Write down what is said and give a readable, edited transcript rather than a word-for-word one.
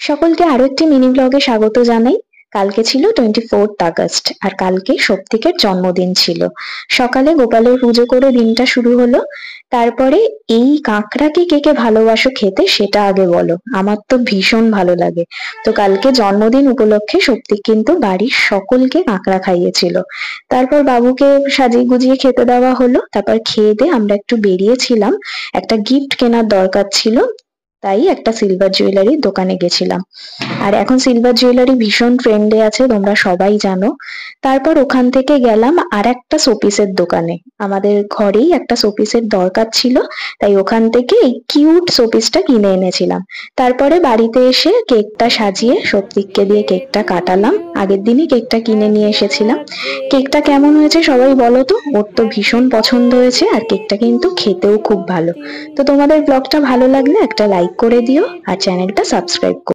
সকলকে আরো একটি মিনি ব্লগে স্বাগত জানাই। কালকে ছিল 24th আগস্ট আর কালকে সৌপ্তিকের জন্মদিন ছিল। সকালে গোপালের পুজো করে দিনটা শুরু হলো। তারপরে এই কাঁকড়াকে কে কে ভালোবাসো খেতে সেটা আগে বলো। আমার তো ভীষণ ভালো লাগে। তো কালকে জন্মদিন উপলক্ষে সৌপ্তিক কিন্তু বাড়ির সকলকে কাঁকড়া খাইয়েছিল। তারপর বাবুকে সাজিয়ে গুজিয়ে খেতে দেওয়া হলো। তারপর খেয়ে দিয়ে আমরা একটু বেরিয়েছিলাম, একটা গিফট কেনার দরকার ছিল, তাই একটা সিলভার জুয়েলারির দোকানে গেছিলাম। আর এখন সিলভার জুয়েলারি ভীষণ ট্রেন্ডে আছে, তোমরা সবাই জানো। তারপর ওখান থেকে গেলাম আর একটা শোপিসের দোকানে। আমাদের ঘরেই একটা শোপিসের দরকার ছিল, তাই ওখান থেকে এই কিউট শোপিসটা কিনে এনেছিলাম। তারপরে বাড়িতে এসে কেকটা সাজিয়ে সৌপ্তিককে দিয়ে কেকটা কাটালাম। আগের দিনই কেকটা কিনে নিয়ে এসেছিলাম। কেকটা কেমন হয়েছে সবাই বলো তো। ওর তো ভীষণ পছন্দ হয়েছে আর কেকটা কিন্তু খেতেও খুব ভালো। তো তোমাদের ব্লগটা ভালো লাগলে একটা লাইক করে দিও আর চ্যানেলটা সাবস্ক্রাইব করো।